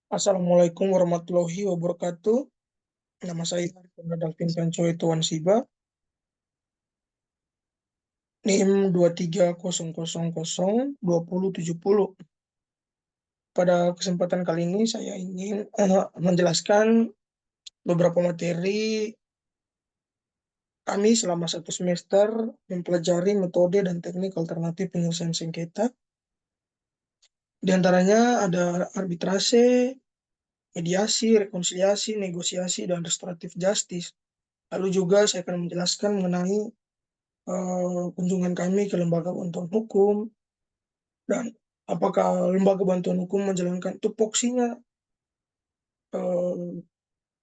Assalamualaikum warahmatullahi wabarakatuh. Nama saya Dalvin Kancoy Tuan Siba, NIM 2300002070. Pada kesempatan kali ini saya ingin menjelaskan beberapa materi kami selama satu semester mempelajari metode dan teknik alternatif penyelesaian sengketa. Di antaranya ada arbitrase, mediasi, rekonsiliasi, negosiasi, dan restoratif justice. Lalu juga saya akan menjelaskan mengenai kunjungan kami ke lembaga bantuan hukum dan apakah lembaga bantuan hukum menjalankan tupoksinya eh,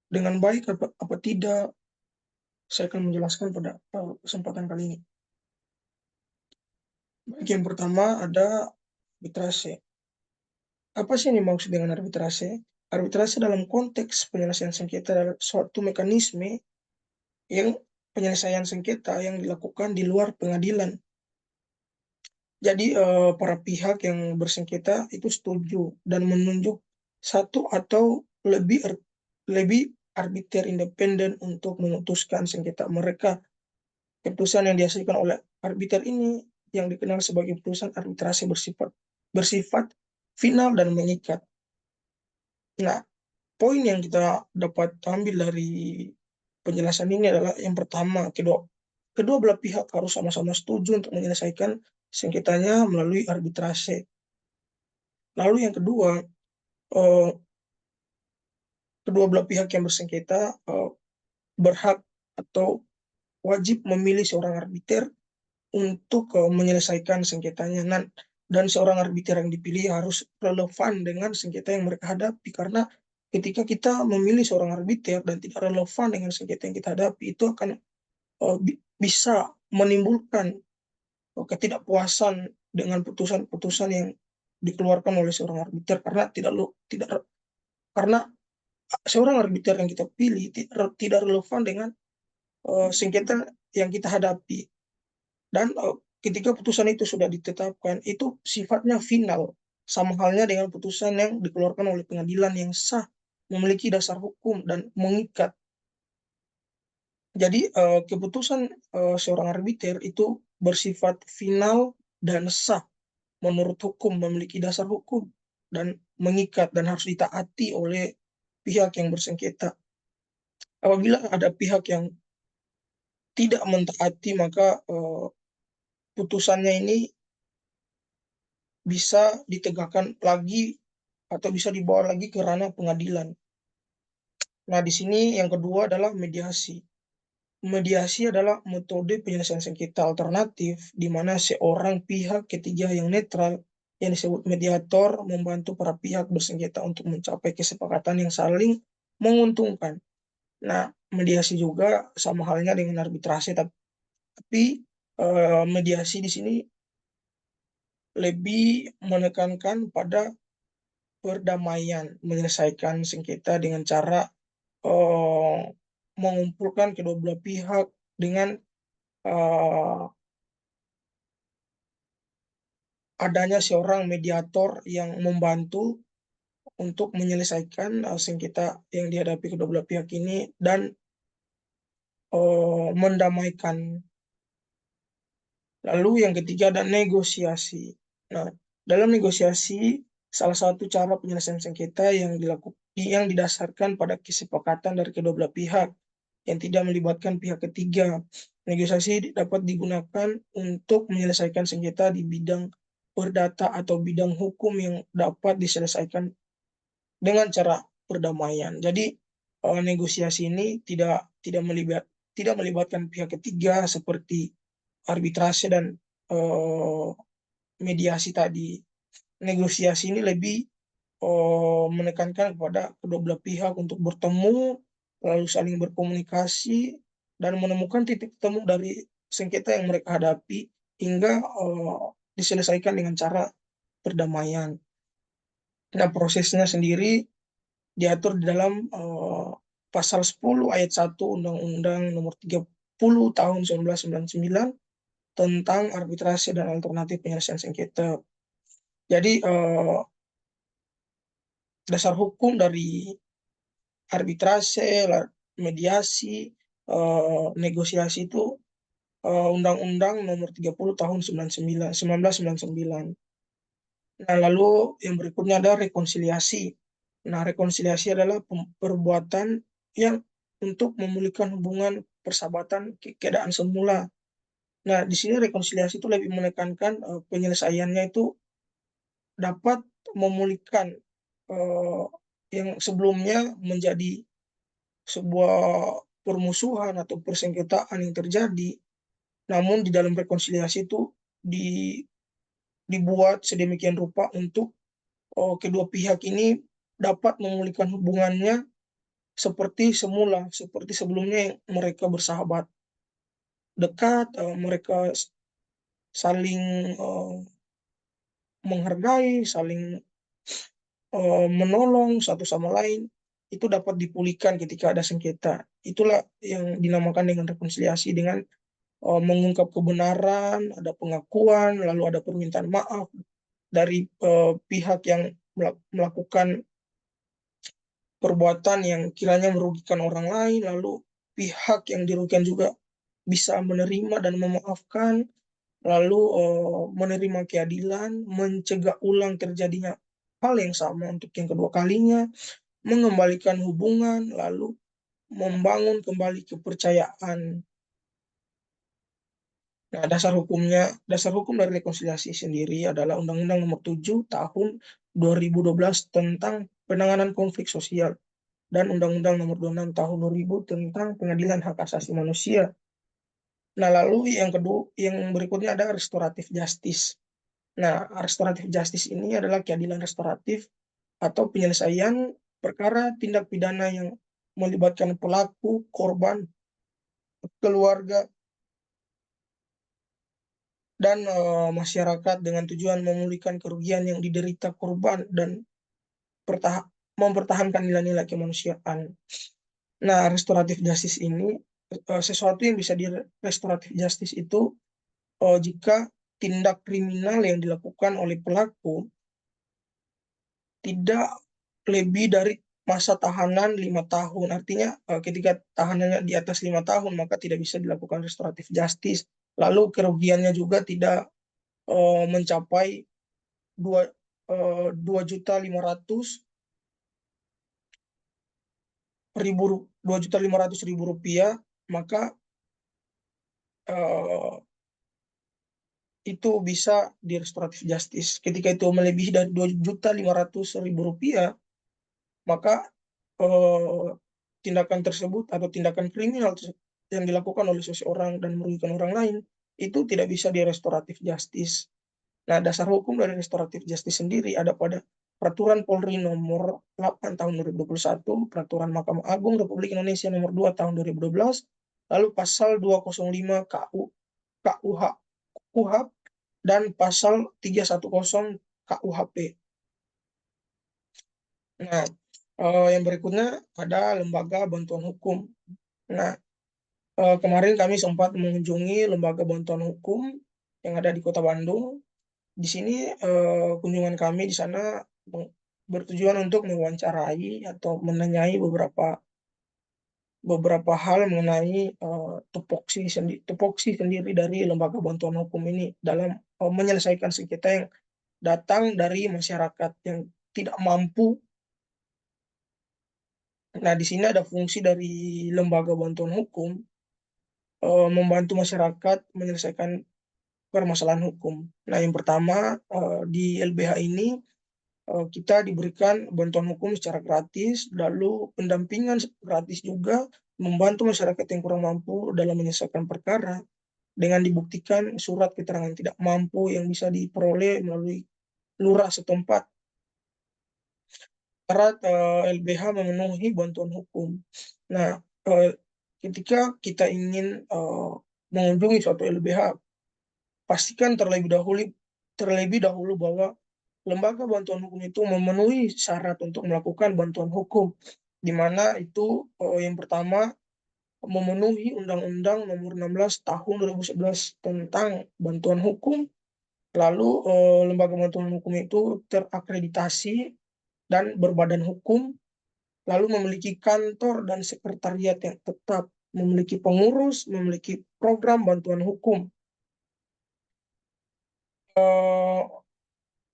dengan baik apa tidak. Saya akan menjelaskan pada kesempatan kali ini. Baik, yang pertama ada arbitrase. Apa sih yang dimaksud dengan arbitrase? Arbitrase dalam konteks penyelesaian sengketa adalah suatu mekanisme yang penyelesaian sengketa yang dilakukan di luar pengadilan. Jadi para pihak yang bersengketa itu setuju dan menunjuk satu atau lebih arbiter independen untuk memutuskan sengketa mereka. Keputusan yang dihasilkan oleh arbiter ini yang dikenal sebagai putusan arbitrase bersifat final dan mengikat. Nah, poin yang kita dapat ambil dari penjelasan ini adalah yang pertama, kedua belah pihak harus sama-sama setuju untuk menyelesaikan sengketanya melalui arbitrase. Lalu yang kedua, eh, kedua belah pihak yang bersengketa berhak atau wajib memilih seorang arbiter untuk menyelesaikan sengketanya. Dan seorang arbiter yang dipilih harus relevan dengan sengketa yang mereka hadapi. Karena ketika kita memilih seorang arbiter dan tidak relevan dengan sengketa yang kita hadapi, itu akan bisa menimbulkan ketidakpuasan dengan putusan-putusan yang dikeluarkan oleh seorang arbiter tidak karena seorang arbiter yang kita pilih tidak relevan dengan sengketa yang kita hadapi. Dan ketika putusan itu sudah ditetapkan, itu sifatnya final, sama halnya dengan putusan yang dikeluarkan oleh pengadilan yang sah, memiliki dasar hukum dan mengikat. Jadi keputusan seorang arbiter itu bersifat final dan sah menurut hukum, memiliki dasar hukum dan mengikat dan harus ditaati oleh pihak yang bersengketa. Apabila ada pihak yang tidak mentaati, maka putusannya ini bisa ditegakkan lagi atau bisa dibawa lagi ke ranah pengadilan. Nah, di sini yang kedua adalah mediasi. Mediasi adalah metode penyelesaian sengketa alternatif di mana seorang pihak ketiga yang netral yang disebut mediator membantu para pihak bersengketa untuk mencapai kesepakatan yang saling menguntungkan. Nah, mediasi juga sama halnya dengan arbitrase, tapi mediasi di sini lebih menekankan pada perdamaian, menyelesaikan sengketa dengan cara eh, mengumpulkan kedua belah pihak dengan eh, adanya seorang mediator yang membantu untuk menyelesaikan sengketa yang dihadapi kedua belah pihak ini dan mendamaikan. Lalu yang ketiga ada negosiasi. Nah, dalam negosiasi salah satu cara penyelesaian sengketa yang didasarkan pada kesepakatan dari kedua belah pihak yang tidak melibatkan pihak ketiga. Negosiasi dapat digunakan untuk menyelesaikan sengketa di bidang perdata atau bidang hukum yang dapat diselesaikan dengan cara perdamaian. Jadi negosiasi ini tidak melibatkan pihak ketiga seperti arbitrase dan eh, mediasi tadi. Negosiasi ini lebih menekankan kepada kedua belah pihak untuk bertemu, lalu saling berkomunikasi, dan menemukan titik temu dari sengketa yang mereka hadapi hingga diselesaikan dengan cara perdamaian. Nah, prosesnya sendiri diatur di dalam pasal 10 ayat 1 Undang-Undang Nomor 30 Tahun 1999 tentang arbitrase dan alternatif penyelesaian sengketa. Jadi dasar hukum dari arbitrase, mediasi, negosiasi itu Undang-Undang Nomor 30 Tahun 1999. Nah, lalu yang berikutnya ada rekonsiliasi. Nah, rekonsiliasi adalah perbuatan yang untuk memulihkan hubungan persahabatan keadaan semula. Nah, di sini rekonsiliasi itu lebih menekankan penyelesaiannya itu dapat memulihkan eh, yang sebelumnya menjadi sebuah permusuhan atau persengketaan yang terjadi. Namun di dalam rekonsiliasi itu di- dibuat sedemikian rupa untuk kedua pihak ini dapat memulihkan hubungannya seperti semula, seperti sebelumnya yang mereka bersahabat dekat, mereka saling menghargai, saling menolong satu sama lain, itu dapat dipulihkan ketika ada sengketa. Itulah yang dinamakan dengan rekonsiliasi, dengan mengungkap kebenaran, ada pengakuan, lalu ada permintaan maaf dari pihak yang melakukan perbuatan yang kiranya merugikan orang lain, lalu pihak yang dirugikan juga bisa menerima dan memaafkan, lalu menerima keadilan, mencegah ulang terjadinya hal yang sama untuk yang kedua kalinya, mengembalikan hubungan, lalu membangun kembali kepercayaan. Nah, dasar hukum dari rekonsiliasi sendiri adalah Undang-Undang Nomor 7 Tahun 2012 tentang penanganan konflik sosial dan Undang-Undang Nomor 26 Tahun 2000 tentang pengadilan hak asasi manusia. Nah, lalu yang kedua, yang berikutnya ada restoratif justice. Nah, restoratif justice ini adalah keadilan restoratif atau penyelesaian perkara tindak pidana yang melibatkan pelaku, korban, keluarga, dan masyarakat dengan tujuan memulihkan kerugian yang diderita korban dan mempertahankan nilai-nilai kemanusiaan. Nah, restoratif justice ini sesuatu yang bisa di restoratif justice itu jika tindak kriminal yang dilakukan oleh pelaku tidak lebih dari masa tahanan 5 tahun. Artinya ketika tahanannya di atas 5 tahun maka tidak bisa dilakukan restoratif justice. Lalu kerugiannya juga tidak mencapai dua 2.500.000 rupiah, maka eh, itu bisa di restoratif justice. Ketika itu melebihi dari 2.500.000 rupiah, maka eh, tindakan tersebut atau tindakan kriminal yang dilakukan oleh seseorang dan merugikan orang lain itu tidak bisa di restoratif justice. Nah, dasar hukum dari restoratif justice sendiri ada pada Peraturan Polri Nomor 8 Tahun 2021, Peraturan Mahkamah Agung Republik Indonesia Nomor 2 Tahun 2012, lalu Pasal 205 KUH, KUHP, dan Pasal 310 KUHP. Nah, yang berikutnya ada lembaga bantuan hukum. Nah, kemarin kami sempat mengunjungi lembaga bantuan hukum yang ada di Kota Bandung. Di sini kunjungan kami di sana bertujuan untuk mewawancarai atau menanyai beberapa hal mengenai tupoksi sendiri dari lembaga bantuan hukum ini dalam menyelesaikan sengketa yang datang dari masyarakat yang tidak mampu. Nah, di sini ada fungsi dari lembaga bantuan hukum membantu masyarakat menyelesaikan permasalahan hukum. Nah, yang pertama di LBH ini kita diberikan bantuan hukum secara gratis, lalu pendampingan gratis juga, membantu masyarakat yang kurang mampu dalam menyelesaikan perkara dengan dibuktikan surat keterangan tidak mampu yang bisa diperoleh melalui lurah setempat. Syarat LBH memenuhi bantuan hukum. Nah, eh, ketika kita ingin mengunjungi suatu LBH, pastikan terlebih dahulu bahwa lembaga bantuan hukum itu memenuhi syarat untuk melakukan bantuan hukum, di mana itu yang pertama memenuhi Undang-Undang Nomor 16 Tahun 2011 tentang bantuan hukum, lalu lembaga bantuan hukum itu terakreditasi dan berbadan hukum, lalu memiliki kantor dan sekretariat yang tetap, memiliki pengurus, memiliki program bantuan hukum.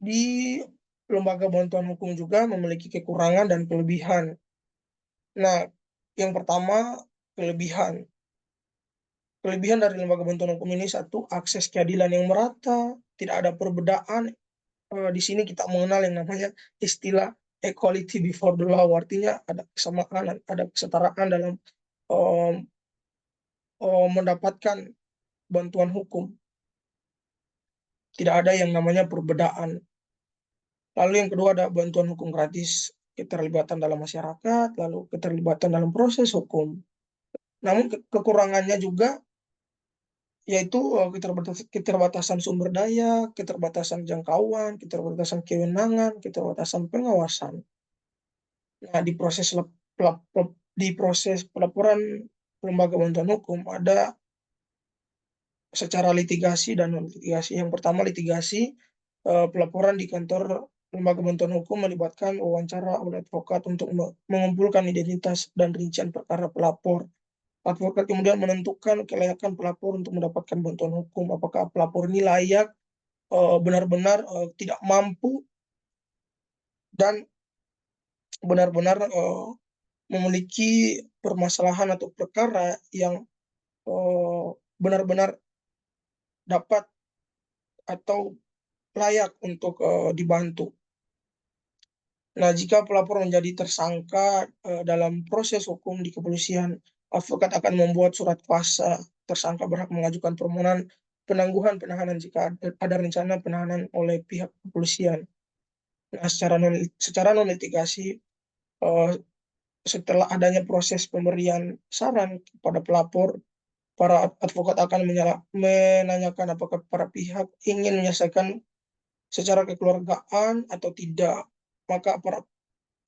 Di lembaga bantuan hukum juga memiliki kekurangan dan kelebihan. Nah, yang pertama, kelebihan. Kelebihan dari lembaga bantuan hukum ini, satu, akses keadilan yang merata, tidak ada perbedaan. Di sini kita mengenal yang namanya istilah equality before the law, artinya ada kesamaan, ada kesetaraan dalam um, mendapatkan bantuan hukum. Tidak ada yang namanya perbedaan. Lalu yang kedua ada bantuan hukum gratis, keterlibatan dalam masyarakat, lalu keterlibatan dalam proses hukum. Namun kekurangannya juga yaitu keterbatasan sumber daya, keterbatasan jangkauan, keterbatasan kewenangan, keterbatasan pengawasan. Nah, di proses pelaporan lembaga bantuan hukum ada secara litigasi dan non litigasi. Yang pertama litigasi, pelaporan di kantor lembaga bantuan hukum melibatkan wawancara oleh advokat untuk mengumpulkan identitas dan rincian perkara pelapor. Advokat kemudian menentukan kelayakan pelapor untuk mendapatkan bantuan hukum. Apakah pelapor ini layak, benar-benar tidak mampu, dan benar-benar memiliki permasalahan atau perkara yang eh, benar-benar dapat atau layak untuk dibantu. Nah, jika pelapor menjadi tersangka dalam proses hukum di kepolisian, advokat akan membuat surat kuasa. Tersangka berhak mengajukan permohonan penangguhan penahanan jika ada rencana penahanan oleh pihak kepolisian. Nah, secara non litigasi, eh, setelah adanya proses pemberian saran kepada pelapor, para advokat akan menanyakan apakah para pihak ingin menyelesaikan secara kekeluargaan atau tidak. Maka para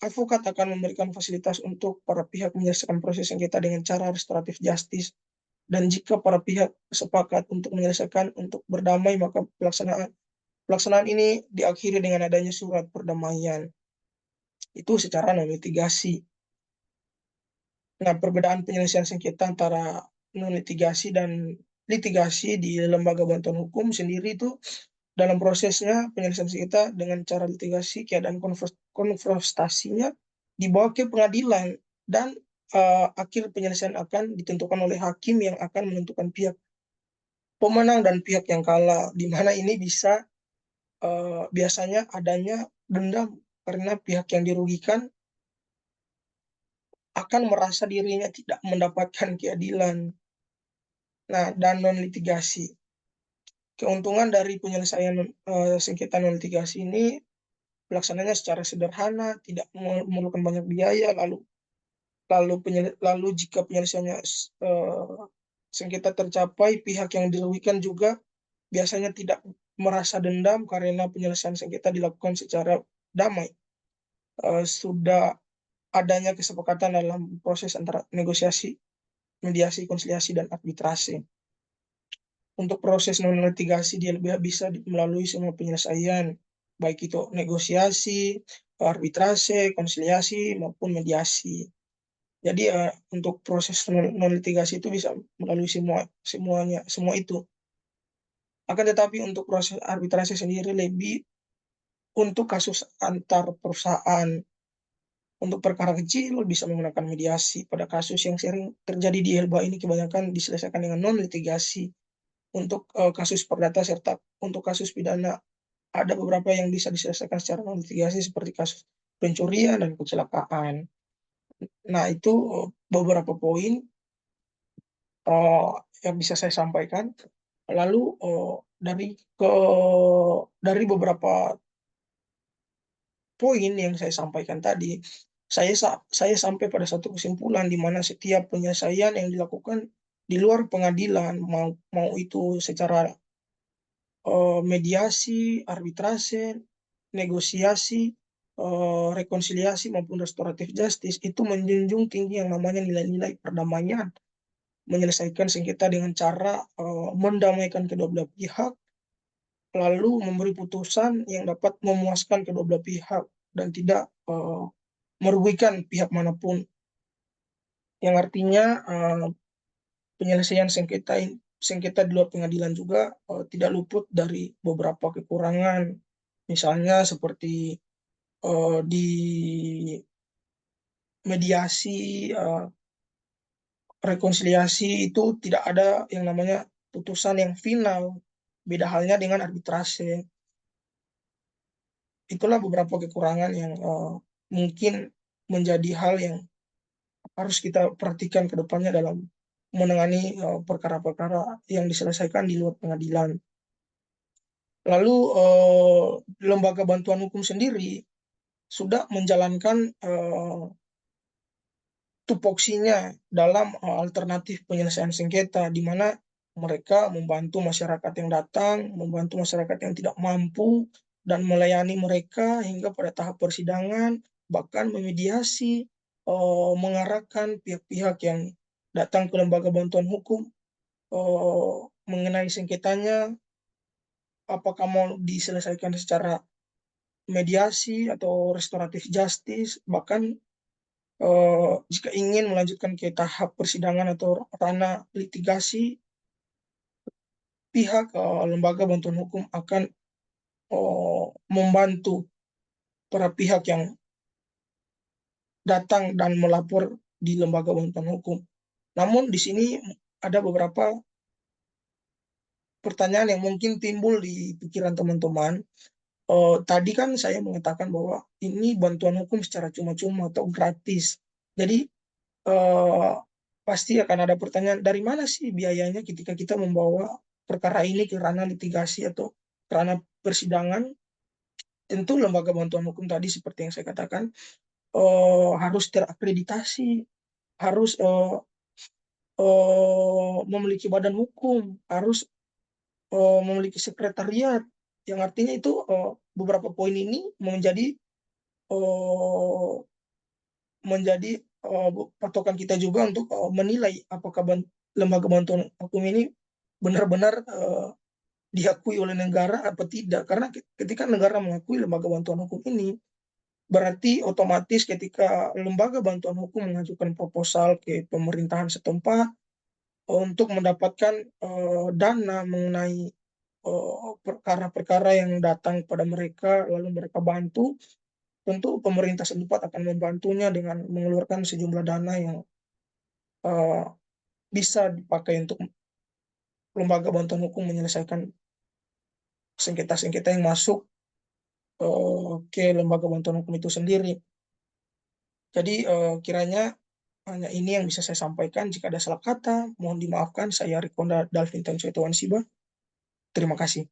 advokat akan memberikan fasilitas untuk para pihak menyelesaikan proses sengketa dengan cara restoratif justice. Dan jika para pihak sepakat untuk menyelesaikan untuk berdamai, maka pelaksanaan ini diakhiri dengan adanya surat perdamaian. Itu secara non litigasi. Nah, perbedaan penyelesaian sengketa antara non litigasi dan litigasi di lembaga bantuan hukum sendiri itu, dalam prosesnya penyelesaian sengketa dengan cara litigasi, keadaan konfrontasinya dibawa ke pengadilan, dan akhir penyelesaian akan ditentukan oleh hakim yang akan menentukan pihak pemenang dan pihak yang kalah, di mana ini bisa biasanya adanya dendam karena pihak yang dirugikan akan merasa dirinya tidak mendapatkan keadilan. Nah, dan non litigasi, keuntungan dari penyelesaian sengketa non litigasi ini pelaksananya secara sederhana, tidak memerlukan banyak biaya, lalu jika penyelesaiannya sengketa tercapai, pihak yang dirugikan juga biasanya tidak merasa dendam karena penyelesaian sengketa dilakukan secara damai. Sudah adanya kesepakatan dalam proses antara negosiasi, mediasi, konsiliasi, dan arbitrase. Untuk proses non litigasi dia lebih bisa melalui semua penyelesaian, baik itu negosiasi, arbitrase, konsiliasi, maupun mediasi. Jadi untuk proses non litigasi itu bisa melalui semua itu. Akan tetapi untuk proses arbitrase sendiri lebih untuk kasus antar perusahaan. Untuk perkara kecil bisa menggunakan mediasi. Pada kasus yang sering terjadi di Helba ini kebanyakan diselesaikan dengan non litigasi. Untuk kasus perdata serta untuk kasus pidana ada beberapa yang bisa diselesaikan secara non litigasi seperti kasus pencurian dan kecelakaan. Nah, itu beberapa poin uh, yang bisa saya sampaikan. Lalu dari ke dari beberapa poin yang saya sampaikan tadi, saya sampai pada satu kesimpulan di mana setiap penyelesaian yang dilakukan di luar pengadilan, mau itu secara mediasi, arbitrase, negosiasi, rekonsiliasi maupun restoratif justice, itu menjunjung tinggi yang namanya nilai-nilai perdamaian, menyelesaikan sengketa dengan cara mendamaikan kedua belah pihak, lalu memberi putusan yang dapat memuaskan kedua belah pihak. dan tidak merugikan pihak manapun. Yang artinya penyelesaian sengketa di luar pengadilan juga tidak luput dari beberapa kekurangan, misalnya seperti di mediasi, rekonsiliasi itu tidak ada yang namanya putusan yang final. Beda halnya dengan arbitrase. Itulah beberapa kekurangan yang mungkin menjadi hal yang harus kita perhatikan ke depannya dalam menangani perkara-perkara yang diselesaikan di luar pengadilan. Lalu lembaga bantuan hukum sendiri sudah menjalankan tupoksinya dalam alternatif penyelesaian sengketa, di mana mereka membantu masyarakat yang datang, membantu masyarakat yang tidak mampu, dan melayani mereka hingga pada tahap persidangan, bahkan memediasi, mengarahkan pihak-pihak yang datang ke lembaga bantuan hukum mengenai sengketanya, apakah mau diselesaikan secara mediasi atau restoratif justice, bahkan jika ingin melanjutkan ke tahap persidangan atau ranah litigasi, pihak lembaga bantuan hukum akan membantu para pihak yang datang dan melapor di lembaga bantuan hukum. Namun di sini ada beberapa pertanyaan yang mungkin timbul di pikiran teman-teman. Tadi kan saya mengatakan bahwa ini bantuan hukum secara cuma-cuma atau gratis. Jadi eh, pasti akan ada pertanyaan, dari mana sih biayanya ketika kita membawa perkara ini ke ranah litigasi atau ke ranah persidangan? Tentu lembaga bantuan hukum tadi seperti yang saya katakan harus terakreditasi, harus memiliki badan hukum, harus memiliki sekretariat, yang artinya itu beberapa poin ini eh, menjadi patokan kita juga untuk menilai apakah lembaga bantuan hukum ini benar-benar diakui oleh negara atau tidak. Karena ketika negara mengakui lembaga bantuan hukum ini, berarti otomatis ketika lembaga bantuan hukum mengajukan proposal ke pemerintahan setempat untuk mendapatkan dana mengenai perkara-perkara yang datang pada mereka, lalu mereka bantu, tentu pemerintah setempat akan membantunya dengan mengeluarkan sejumlah dana yang uh, bisa dipakai untuk lembaga bantuan hukum menyelesaikan sengketa-sengketa yang masuk ke lembaga bantuan hukum itu sendiri. Jadi kiranya hanya ini yang bisa saya sampaikan. Jika ada salah kata, mohon dimaafkan. Saya Rikonda Dalvin Tansuetowan Siba. Terima kasih.